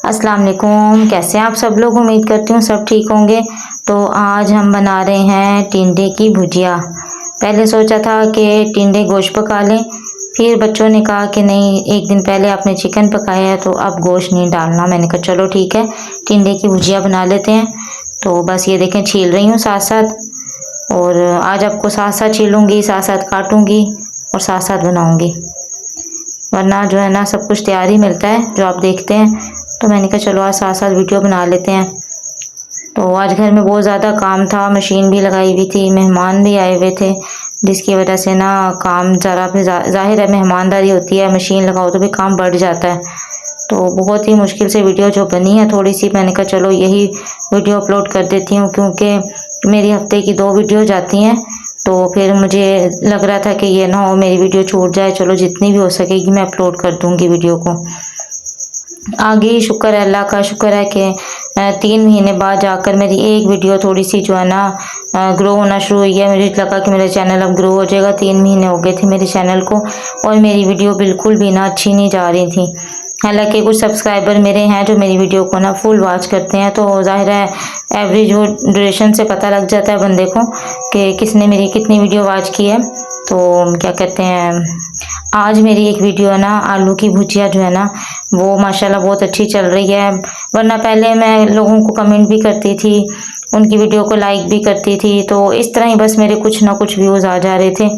अस्सलाम वालेकुम। कैसे हैं आप सब लोग? उम्मीद करती हूँ सब ठीक होंगे। तो आज हम बना रहे हैं टिंडे की भुजिया। पहले सोचा था कि टिंडे गोश्त पका लें, फिर बच्चों ने कहा कि नहीं, एक दिन पहले आपने चिकन पकाया है तो अब गोश्त नहीं डालना। मैंने कहा चलो ठीक है, टिंडे की भुजिया बना लेते हैं। तो बस ये देखें, छील रही हूँ साथ साथ, और आज आपको साथ साथ छीलूँगी, साथ साथ काटूँगी और साथ साथ बनाऊँगी, वरना जो है ना सब कुछ तैयार ही मिलता है जो आप देखते हैं। तो मैंने कहा चलो आज साथ साथ वीडियो बना लेते हैं। तो आज घर में बहुत ज़्यादा काम था, मशीन भी लगाई हुई थी, मेहमान भी आए हुए थे, जिसकी वजह से ना काम ज़रा फिर जाहिर है मेहमानदारी होती है, मशीन लगाओ तो भी काम बढ़ जाता है। तो बहुत ही मुश्किल से वीडियो जो बनी है थोड़ी सी, मैंने कहा चलो यही वीडियो अपलोड कर देती हूँ, क्योंकि मेरी हफ्ते की 2 वीडियो जाती हैं। तो फिर मुझे लग रहा था कि ये ना हो मेरी वीडियो छूट जाए। चलो जितनी भी हो सकेगी मैं अपलोड कर दूँगी वीडियो को। आगे शुक्र है, अल्लाह का शुक्र है कि 3 महीने बाद जाकर मेरी एक वीडियो थोड़ी सी जो है ना ग्रो होना शुरू हुई है। मुझे लगा कि मेरा चैनल अब ग्रो हो जाएगा। 3 महीने हो गए थे मेरे चैनल को और मेरी वीडियो बिल्कुल भी ना अच्छी नहीं जा रही थी। हालांकि कुछ सब्सक्राइबर मेरे हैं जो मेरी वीडियो को ना फुल वॉच करते हैं, तो जाहिर है एवरेज वो ड्यूरेशन से पता लग जाता है बंदे को कि किसने मेरी कितनी वीडियो वॉच की है। तो क्या कहते हैं, आज मेरी एक वीडियो है ना आलू की भुजिया जो है ना वो माशाल्लाह बहुत अच्छी चल रही है। वरना पहले मैं लोगों को कमेंट भी करती थी, उनकी वीडियो को लाइक भी करती थी, तो इस तरह ही बस मेरे कुछ ना कुछ व्यूज़ आ जा रहे थे।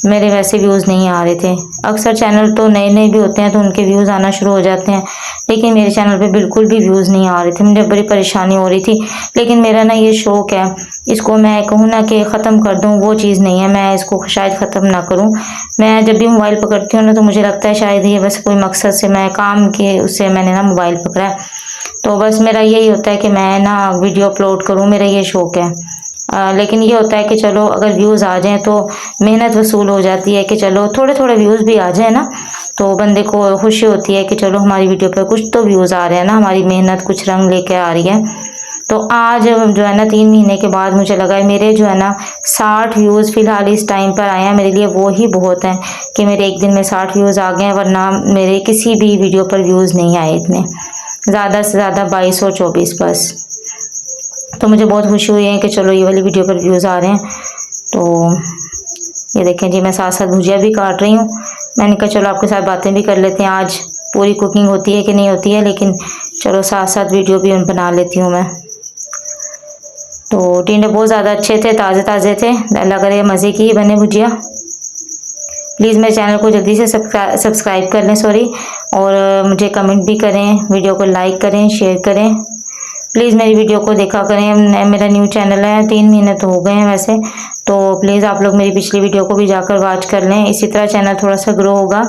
मेरे वैसे व्यूज़ नहीं आ रहे थे। अक्सर चैनल तो नए नए भी होते हैं तो उनके व्यूज़ आना शुरू हो जाते हैं, लेकिन मेरे चैनल पे बिल्कुल भी व्यूज़ नहीं आ रहे थे। मुझे बड़ी परेशानी हो रही थी। लेकिन मेरा ना ये शौक़ है, इसको मैं कहूँ ना कि ख़त्म कर दूँ वो चीज़ नहीं है, मैं इसको शायद ख़त्म ना करूँ। मैं जब भी मोबाइल पकड़ती हूँ ना तो मुझे लगता है शायद ये बस कोई मकसद से, मैं काम के उससे मैंने ना मोबाइल पकड़ा है। तो बस मेरा यही होता है कि मैं ना वीडियो अपलोड करूँ, मेरा ये शौक़ है। लेकिन ये होता है कि चलो अगर व्यूज़ आ जाएँ तो मेहनत वसूल हो जाती है, कि चलो थोड़े थोड़े व्यूज़ भी आ जाए ना तो बंदे को खुशी होती है कि चलो हमारी वीडियो पर कुछ तो व्यूज़ आ रहे हैं ना, हमारी मेहनत कुछ रंग लेके आ रही है। तो आज जो है ना 3 महीने के बाद मुझे लगा है मेरे जो है ना 60 व्यूज़ फ़िलहाल इस टाइम पर आए हैं। मेरे लिए वो ही बहुत है कि मेरे एक दिन में 60 व्यूज़ आ गए हैं, वरना मेरे किसी भी वीडियो पर व्यूज़ नहीं आए इतने, ज़्यादा से ज़्यादा 2224 बस। तो मुझे बहुत खुशी हुई है कि चलो ये वाली वीडियो पर व्यूज़ आ रहे हैं। तो ये देखें जी, मैं साथ साथ भुजिया भी काट रही हूँ। मैंने कहा चलो आपके साथ बातें भी कर लेते हैं। आज पूरी कुकिंग होती है कि नहीं होती है, लेकिन चलो साथ साथ वीडियो भी बना लेती हूँ मैं। तो टिंडे बहुत ज़्यादा अच्छे थे, ताज़े ताज़े थे। अल्लाह करे मज़े की बने भुजिया। प्लीज़ मेरे चैनल को जल्दी से सब्सक्राइब कर लें, सॉरी, और मुझे कमेंट भी करें, वीडियो को लाइक करें, शेयर करें। प्लीज़ मेरी वीडियो को देखा करें। मेरा न्यू चैनल है, 3 महीने तो हो गए हैं वैसे, तो प्लीज़ आप लोग मेरी पिछली वीडियो को भी जाकर वॉच कर लें। इसी तरह चैनल थोड़ा सा ग्रो होगा।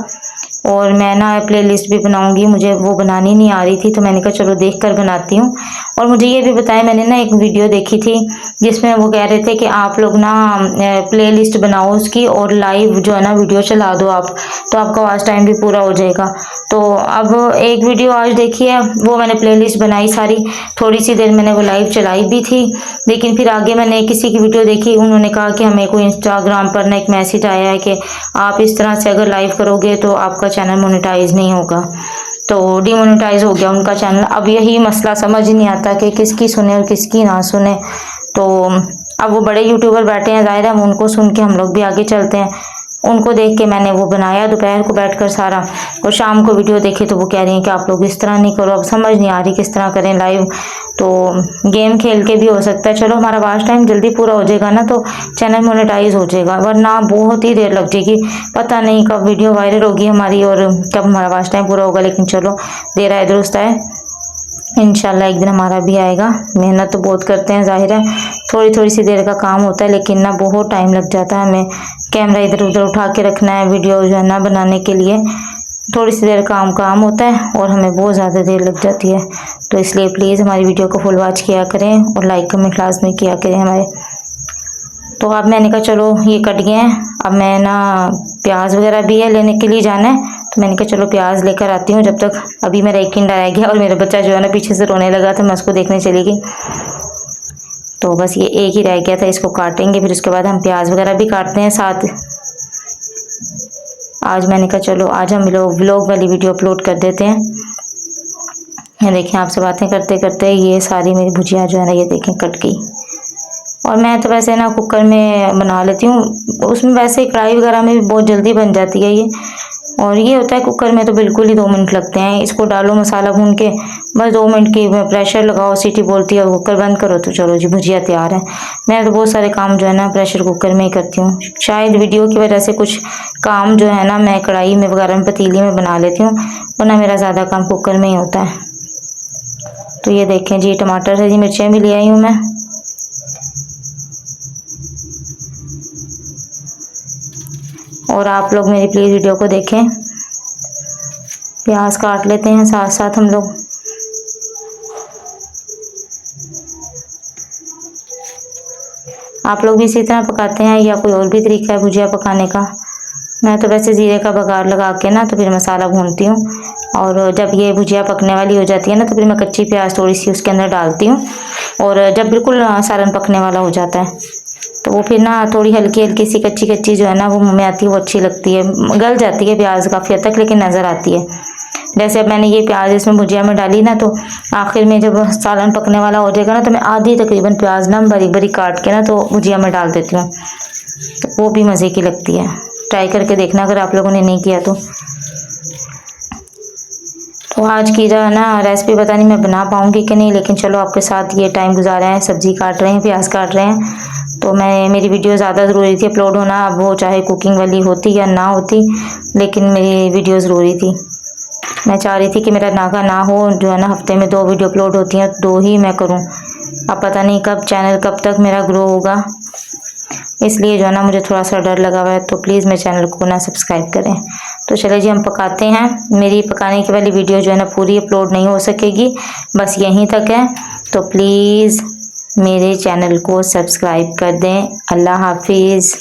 और मैं ना प्लेलिस्ट भी बनाऊंगी, मुझे वो बनानी नहीं आ रही थी तो मैंने कहा चलो देख कर बनाती हूँ। और मुझे ये भी बताया, मैंने ना एक वीडियो देखी थी जिसमें वो कह रहे थे कि आप लोग ना प्लेलिस्ट बनाओ उसकी और लाइव जो है ना वीडियो चला दो आप, तो आपका वॉच टाइम भी पूरा हो जाएगा। तो अब एक वीडियो आज देखी है, वो मैंने प्लेलिस्ट बनाई सारी, थोड़ी सी देर मैंने वो लाइव चलाई भी थी। लेकिन फिर आगे मैंने किसी की वीडियो देखी, उन्होंने कहा कि हमें को इंस्टाग्राम पर ना एक मैसेज आया है कि आप इस तरह से अगर लाइव करोगे तो आपका चैनल मोनेटाइज नहीं होगा। तो डिमोनेटाइज हो गया उनका चैनल। अब यही मसला समझ नहीं आता कि किसकी सुने और किसकी ना सुने। तो अब वो बड़े यूट्यूबर बैठे हैं, जाहिर है उनको सुन के हम लोग भी आगे चलते हैं। उनको देख के मैंने वो बनाया दोपहर को बैठकर सारा, और शाम को वीडियो देखे तो वो कह रही हैं कि आप लोग इस तरह नहीं करो। अब समझ नहीं आ रही किस तरह करें लाइव। तो गेम खेल के भी हो सकता है, चलो हमारा वॉच टाइम जल्दी पूरा हो जाएगा ना तो चैनल मोनेटाइज हो जाएगा, वरना बहुत ही देर लग जाएगी। पता नहीं कब वीडियो वायरल होगी हमारी और कब हमारा वॉच टाइम पूरा होगा। लेकिन चलो देर आए दुरुस्त आए, इंशाल्लाह एक दिन हमारा भी आएगा। मेहनत तो बहुत करते हैं, जाहिर है थोड़ी थोड़ी सी देर का काम होता है, लेकिन ना बहुत टाइम लग जाता है हमें। कैमरा इधर उधर उठा के रखना है वीडियो जो है ना बनाने के लिए, थोड़ी सी देर काम होता है और हमें बहुत ज़्यादा देर लग जाती है। तो इसलिए प्लीज़ हमारी वीडियो को फुल वॉच किया करें और लाइक कमेंट लाजमी किया करें हमारे। तो अब मैंने कहा चलो ये कट गए हैं, अब मैं ना प्याज वगैरह भी है लेने के लिए जाना है, तो मैंने कहा चलो प्याज लेकर आती हूँ। जब तक अभी मेरा एक टिंडा रह गया और मेरा बच्चा जो है ना पीछे से रोने लगा था, मैं उसको देखने चली गई। तो बस ये एक ही रह गया था, इसको काटेंगे फिर उसके बाद हम प्याज वगैरह भी काटते हैं साथ। आज मैंने कहा चलो आज हम व्लॉग वाली वीडियो अपलोड कर देते हैं। ये देखें, आपसे बातें करते करते ये सारी मेरी भुजिया जो है ना, ये देखें कट गई। और मैं तो वैसे ना कुकर में बना लेती हूँ, उसमें वैसे कढ़ाई वगैरह में भी बहुत जल्दी बन जाती है ये। और ये होता है कुकर में तो बिल्कुल ही 2 मिनट लगते हैं। इसको डालो मसाला भून के, बस 2 मिनट की प्रेशर लगाओ, सीटी बोलती है, कुकर बंद करो तो चलो जी भुजिया तैयार है। मैं तो बहुत सारे काम जो है ना प्रेशर कुकर में ही करती हूँ। शायद वीडियो की वजह से कुछ काम जो है ना मैं कढ़ाई में वगैरह में, पतीली में बना लेती हूँ, वरना मेरा ज़्यादा काम कुकर में ही होता है। तो ये देखें जी, टमाटर हरी मिर्चें भी ले आई हूँ मैं। और आप लोग मेरी प्लीज़ वीडियो को देखें। प्याज काट लेते हैं साथ साथ हम लोग। आप लोग भी इसी तरह पकाते हैं या कोई और भी तरीका है भुजिया पकाने का? मैं तो वैसे ज़ीरे का बघार लगा के ना तो फिर मसाला भूनती हूँ, और जब ये भुजिया पकने वाली हो जाती है ना तो फिर मैं कच्ची प्याज थोड़ी सी उसके अंदर डालती हूँ। और जब बिल्कुल सालन पकने वाला हो जाता है तो वो फिर ना थोड़ी हल्की हल्की सी कच्ची कच्ची जो है ना वो मुँह में आती है, वो अच्छी लगती है। गल जाती है प्याज काफ़ी हद तक, लेकिन नज़र आती है। जैसे अब मैंने ये प्याज इसमें भुजिया में डाली ना, तो आखिर में जब सालन पकने वाला हो जाएगा ना तो मैं आधी तकरीबन प्याज ना बारीक बारीक काट के ना तो भुजिया में डाल देती हूँ, तो वो भी मज़े की लगती है। ट्राई करके देखना अगर आप लोगों ने नहीं किया तो। आज की जो है ना रेसिपी पता नहीं मैं बना पाऊँगी कि नहीं, लेकिन चलो आपके साथ ये टाइम गुजारा है। सब्ज़ी काट रहे हैं, प्याज काट रहे हैं, तो मेरी वीडियो ज़्यादा ज़रूरी थी अपलोड होना। अब वो चाहे कुकिंग वाली होती या ना होती, लेकिन मेरी वीडियो ज़रूरी थी। मैं चाह रही थी कि मेरा नागा ना हो, जो है ना हफ्ते में 2 वीडियो अपलोड होती हैं, 2 ही मैं करूं। अब पता नहीं कब चैनल कब तक मेरा ग्रो होगा, इसलिए जो है ना मुझे थोड़ा सा डर लगा हुआ है। तो प्लीज़ मेरे चैनल को ना सब्सक्राइब करें। तो चले जी हम पकाते हैं। मेरी पकाने की वाली वीडियो जो है ना पूरी अपलोड नहीं हो सकेगी, बस यहीं तक है। तो प्लीज़ मेरे चैनल को सब्सक्राइब कर दें। अल्लाह हाफिज़।